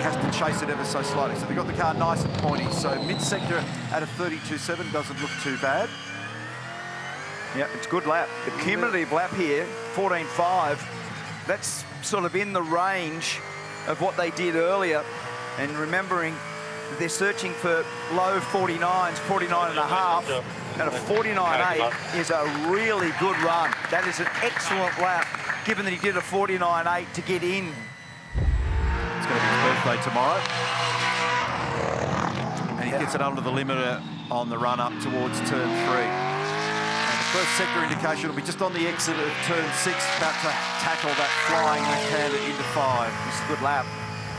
he has to chase it ever so slightly. So they've got the car nice and pointy. So mid-sector at a 32.7 doesn't look too bad. Yeah, it's a good lap. The cumulative lap here, 14.5, that's sort of in the range of what they did earlier. And remembering they're searching for low 49s, 49 and a half, and a 49.8 is a really good run. That is an excellent lap, given that he did a 49.8 to get in. It's going to be his birthday tomorrow. And he gets it under the limiter on the run up towards turn 3. And the first sector indication will be just on the exit of turn 6, about to tackle that flying left-hander into 5. This is a good lap.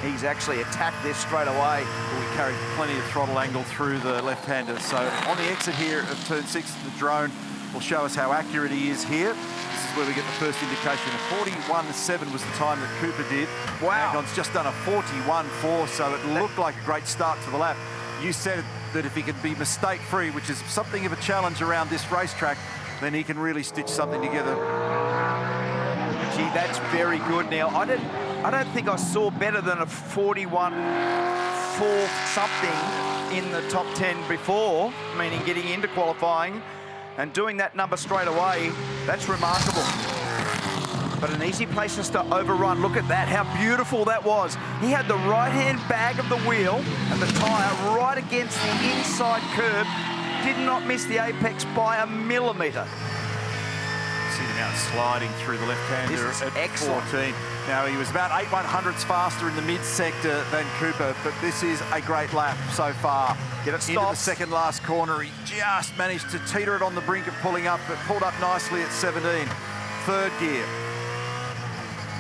He's actually attacked this straight away. We carried plenty of throttle angle through the left-hander. So on the exit here of turn 6, the drone will show us how accurate he is here. This is where we get the first indication. A 41.7 was the time that Cooper did. Wow. Anton's just done a 41.4, so it looked like a great start to the lap. You said that if he could be mistake-free, which is something of a challenge around this racetrack, then he can really stitch something together. Gee, that's very good. Now, I don't think I saw better than a 41.4 something in the top 10 before, meaning getting into qualifying and doing that number straight away. That's remarkable. But an easy place just to overrun. Look at that, how beautiful that was. He had the right-hand bag of the wheel and the tyre right against the inside curb. Did not miss the apex by a millimetre. See him out sliding through the left-hander at excellent. 14. Now, he was about 8/100ths faster in the mid-sector than Cooper, but this is a great lap so far. Get it into the second last corner. He just managed to teeter it on the brink of pulling up, but pulled up nicely at 17. Third gear.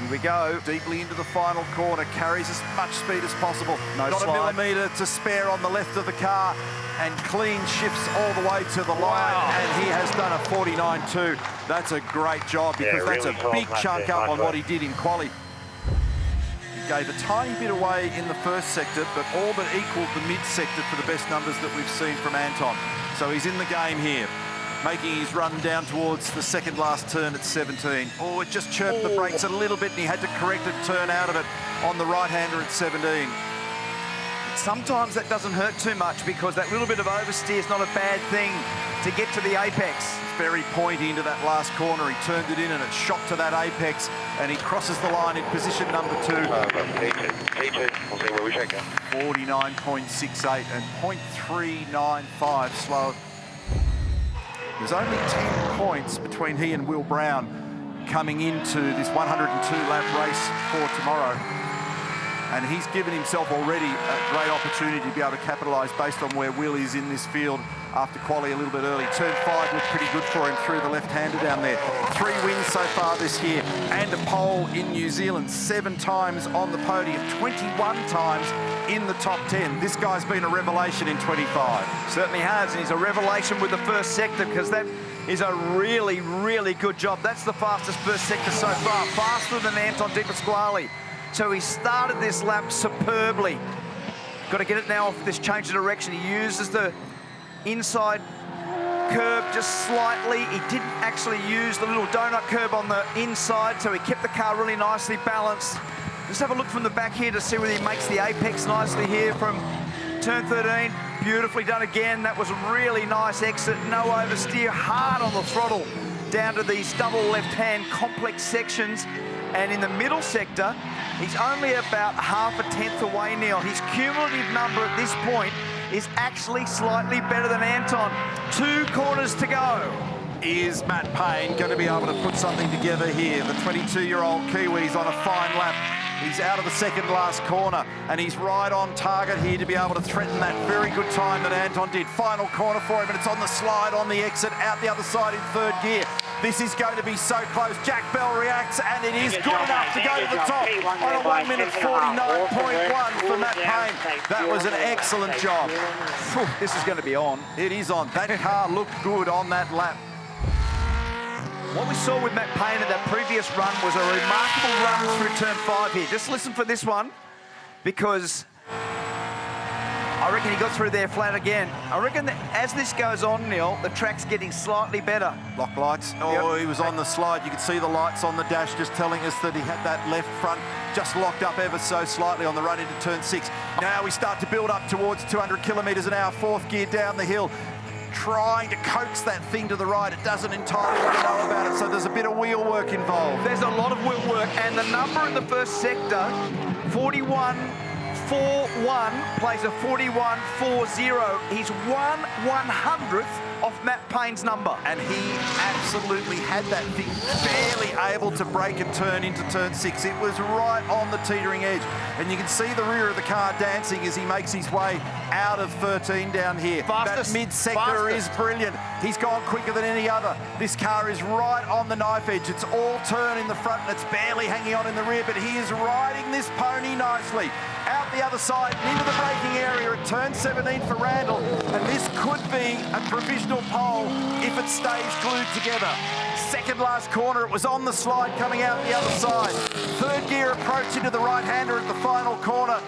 Here we go, deeply into the final corner, carries as much speed as possible. No Not slide. a millimetre to spare on the left of the car, and clean shifts all the way to the line, and he has done a 49.2. That's a great job, because that's a big chunk up on what he did in quali. He gave a tiny bit away in the first sector, but all but equalled the mid-sector for the best numbers that we've seen from Anton. So he's in the game here, making his run down towards the second last turn at 17. Oh, it just chirped the brakes a little bit, and he had to correct it, turn out of it on the right-hander at 17. Sometimes that doesn't hurt too much, because that little bit of oversteer is not a bad thing to get to the apex. It's very pointy into that last corner. He turned it in and it shot to that apex, and he crosses the line in position number 2. P2, we'll see where we shake out. 49.68 and 0.395 slow. There's only 10 points between he and Will Brown coming into this 102-lap race for tomorrow. And he's given himself already a great opportunity to be able to capitalise based on where Will is in this field after quali a little bit early. Turn 5 looked pretty good for him through the left-hander down there. 3 wins so far this year, and a pole in New Zealand. 7 times on the podium, 21 times in the top 10. This guy's been a revelation in 25. Certainly has, and he's a revelation with the first sector, because that is a really, really good job. That's the fastest first sector so far, faster than Anton Di Pasquale. So he started this lap superbly. Got to get it now off this change of direction. He uses the inside curb just slightly. He didn't actually use the little donut curb on the inside, so he kept the car really nicely balanced. Just have a look from the back here to see whether he makes the apex nicely here from turn 13. Beautifully done again. That was a really nice exit. No oversteer, hard on the throttle down to these double left-hand complex sections. And in the middle sector, he's only about half a tenth away now. His cumulative number at this point is actually slightly better than Anton. 2 corners to go. Is Matt Payne going to be able to put something together here? The 22-year-old Kiwi's on a fine lap. He's out of the second last corner, and he's right on target here to be able to threaten that very good time that Anton did. Final corner for him, and it's on the slide on the exit, out the other side in third gear. This is going to be so close. Jack Bell reacts, and it is good enough to go to the top on a 1 minute 49.1 for Matt Payne. That was an excellent job. This is going to be on. It is on. That car looked good on that lap. What we saw with Matt Payne in that previous run was a remarkable run through turn 5 here. Just listen for this one, because I I reckon he got through there flat again. I reckon that as this goes on, Neil, the track's getting slightly better. Lock lights. Oh, Yep. he was on the slide. You could see the lights on the dash just telling us that he had that left front just locked up ever so slightly on the run into turn 6. Now we start to build up towards 200 kilometres an hour, fourth gear down the hill, trying to coax that thing to the right. It doesn't entirely want to know about it, so there's a bit of wheel work involved. There's a lot of wheel work, and the number in the first sector, 41.41, plays a 41.40. He's 1/100th off Matt Payne's number. And he absolutely had that thing barely able to break and turn into turn 6. It was right on the teetering edge. And you can see the rear of the car dancing as he makes his way out of 13 down here. Fastest, that mid-sector is brilliant. He's gone quicker than any other. This car is right on the knife edge. It's all turn in the front and it's barely hanging on in the rear, but he is riding this pony nicely. Out the other side, into the braking area at turn 17 for Randall. And this could be a provisional pole if it stays glued together. Second last corner, it was on the slide coming out the other side. Third gear approach into the right-hander at the final corner.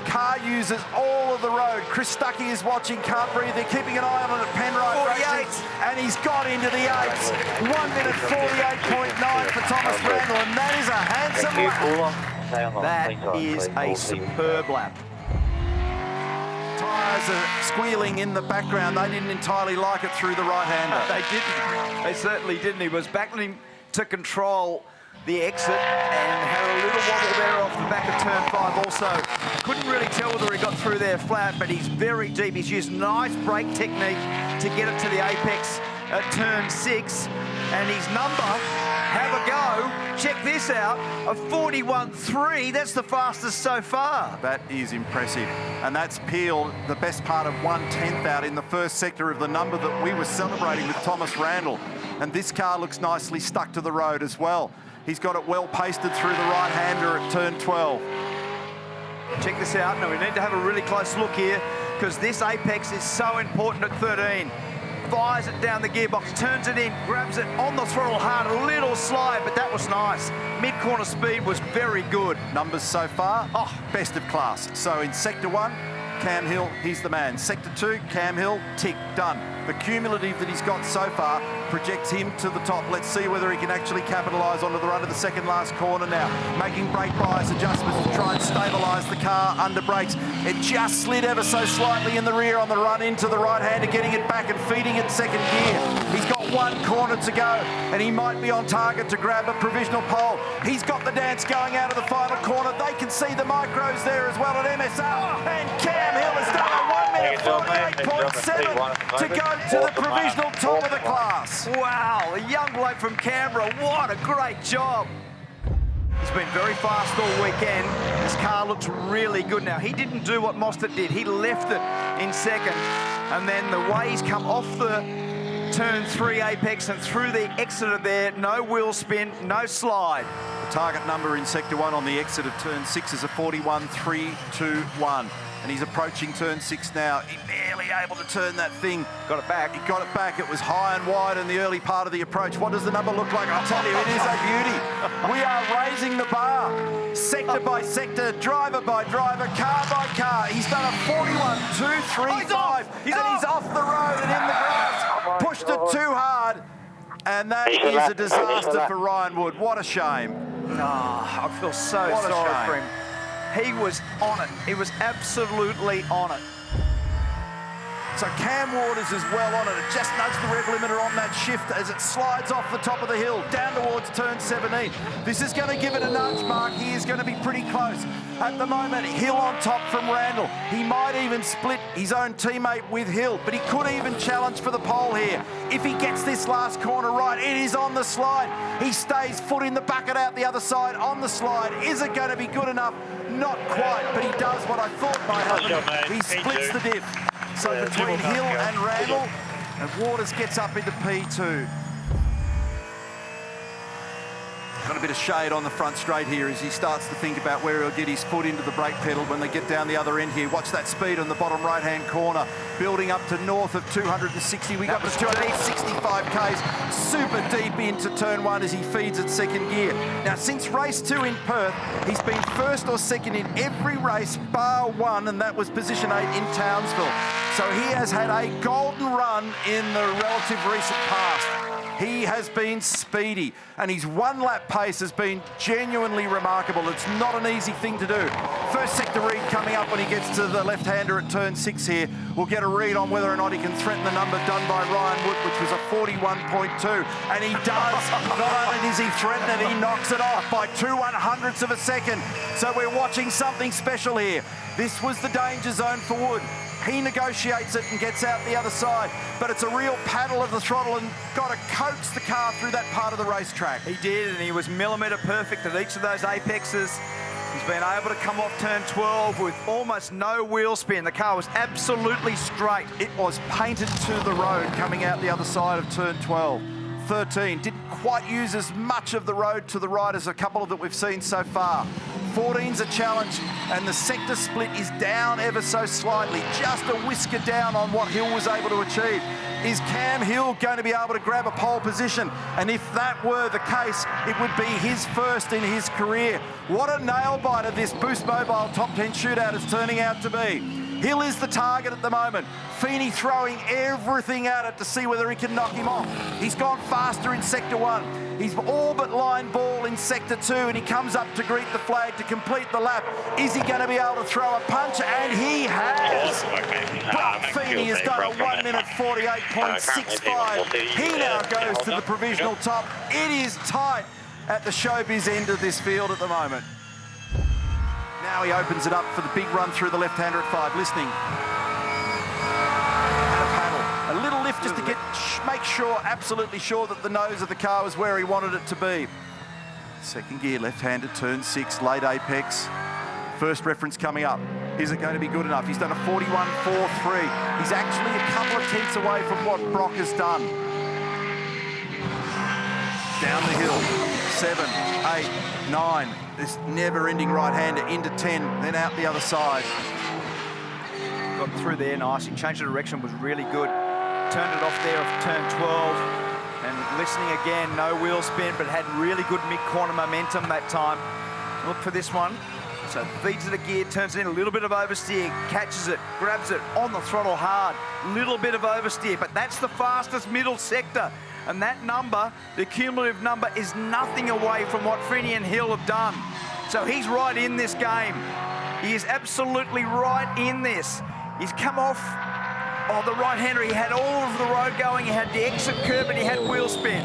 Car uses all of the road. Chris Stuckey is watching, can't breathe. They're keeping an eye on it at Penrite 48. Racing, and he's got into the 8s. 1 minute 48.9 for Thomas Randall, and that is a handsome lap. That is a superb lap. Tyres are squealing in the background. They didn't entirely like it through the right-hander. They didn't. They certainly didn't. He was battling to control the exit and had a little wobble there off the back of turn 5 also. Couldn't really tell whether he got through there flat, but he's very deep. He's used nice brake technique to get it to the apex at turn 6. And his number, have a go, check this out, a 41.3. That's the fastest so far. That is impressive. And that's peeled the best part of 1/10 out in the first sector of the number that we were celebrating with Thomas Randall. And this car looks nicely stuck to the road as well. He's got it well pasted through the right-hander at turn 12. Check this out. Now we need to have a really close look here because this apex is so important at 13. Fires it down the gearbox, turns it in, grabs it on the throttle hard, a little slide, but that was nice. Mid-corner speed was very good. Numbers so far, best of class. So in Sector 1, Cam Hill, he's the man. Sector 2, Cam Hill, tick, done. The cumulative that he's got so far projects him to the top. Let's see whether he can actually capitalise onto the run of the second last corner now. Making brake bias adjustments to try and stabilise the car under brakes. It just slid ever so slightly in the rear on the run into the right-hander, getting it back and feeding it second gear. He's got one corner to go, and he might be on target to grab a provisional pole. He's got the dance going out of the final corner. They can see the micros there as well at MSR. And Cam Hill has done a 1 minute 48.7 to go to the provisional top of the class. Wow, a young bloke from Canberra. What a great job. He's been very fast all weekend. This car looks really good now. He didn't do what Mostert did. He left it in second. And then the way he's come off the turn 3 apex and through the exit of there, no wheel spin, no slide. The target number in Sector 1 on the exit of turn 6 is a 41.321. And he's approaching turn 6 now. He barely able to turn that thing. Got it back. He got it back. It was high and wide in the early part of the approach. What does the number look like? I'll tell you, it is a beauty. We are raising the bar. Sector by sector, driver by driver, car by car. He's done a 41.235. He's off the road and in the grass. Pushed it too hard. And that is a disaster for Ryan Wood. What a shame. I feel so sorry for him. He was on it. He was absolutely on it. So Cam Waters is well on it. It just nudged the rev limiter on that shift as it slides off the top of the hill down towards turn 17. This is going to give it a nudge, Mark. He is going to be pretty close. At the moment, Hill on top from Randall. He might even split his own teammate with Hill, but he could even challenge for the pole here. If he gets this last corner right, it is on the slide. He stays foot in the bucket out the other side on the slide. Is it going to be good enough? Not quite, but he does what I thought might happen. He splits the diff. So between Hill and Randall, and Waters gets up into P2. Got a bit of shade on the front straight here as he starts to think about where he'll get his foot into the brake pedal when they get down the other end here. Watch that speed on the bottom right-hand corner, building up to north of 260. We got to 265 k's, super deep into turn one as he feeds it second gear. Now, since race 2 in Perth, he's been first or second in every race bar one, and that was position 8 in Townsville. So he has had a golden run in the relative recent past. He has been speedy, and his one-lap pace has been genuinely remarkable. It's not an easy thing to do. First sector read coming up when he gets to the left-hander at turn 6 here. We'll get a read on whether or not he can threaten the number done by Ryan Wood, which was a 41.2, and he does. Not only does he threaten it, he knocks it off by 2/100ths of a second. So we're watching something special here. This was the danger zone for Wood. He negotiates it and gets out the other side, but it's a real paddle of the throttle and got to coax the car through that part of the racetrack. He did, and he was millimetre perfect at each of those apexes. He's been able to come off turn 12 with almost no wheel spin. The car was absolutely straight. It was painted to the road coming out the other side of turn 12. 13 didn't quite use as much of the road to the right as a couple that we've seen so far. 14's a challenge, and the sector split is down ever so slightly, just a whisker down on what Hill was able to achieve. Is Cam Hill going to be able to grab a pole position? And if that were the case, it would be his first in his career. What a nail-biter this Boost Mobile Top 10 Shootout is turning out to be. Hill is the target at the moment. Feeney throwing everything at it to see whether he can knock him off. He's gone faster in Sector 1. He's all but line ball in Sector 2, and he comes up to greet the flag to complete the lap. Is he going to be able to throw a punch? And he has. Brock Feeney has done a 1 minute 48.65. He now goes to the provisional top. It is tight at the showbiz end of this field at the moment. Now he opens it up for the big run through the left-hander at 5. Listening. And a paddle. A little lift just to make sure, absolutely sure that the nose of the car was where he wanted it to be. Second gear, left-handed, turn 6, late apex. First reference coming up. Is it going to be good enough? He's done a 41.43. He's actually a couple of tenths away from what Brock has done. Down the hill. 7, 8, 9. This never-ending right-hander into 10, then out the other side. Got through there nicely. Changed the direction, was really good. Turned it off there off turn 12. And listening again, no wheel spin, but had really good mid-corner momentum that time. Look for this one. So feeds it a gear, turns it in, a little bit of oversteer, catches it, grabs it, on the throttle hard. Little bit of oversteer, but that's the fastest middle sector. And that number, the cumulative number, is nothing away from what Feeney and Hill have done. So he's right in this game. He is absolutely right in this. He's come off the right-hander. He had all of the road going. He had the exit curve and he had wheel spin.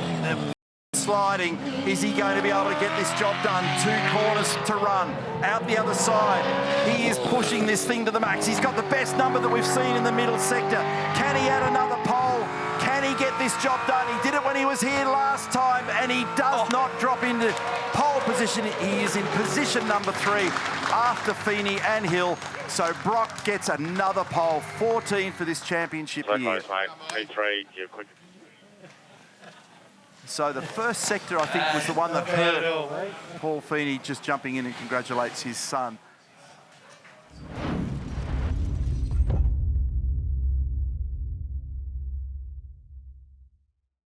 Sliding. Is he going to be able to get this job done? 2 corners to run. Out the other side. He is pushing this thing to the max. He's got the best number that we've seen in the middle sector. Can he add another pole? Can he get this job done? He did it when he was here last time, and he does not drop into pole position. He is in position number 3 after Feeney and Hill. So Brock gets another pole. 14 for this championship year. So the first sector, I think, was the one that hurt Paul Feeney, just jumping in and congratulates his son.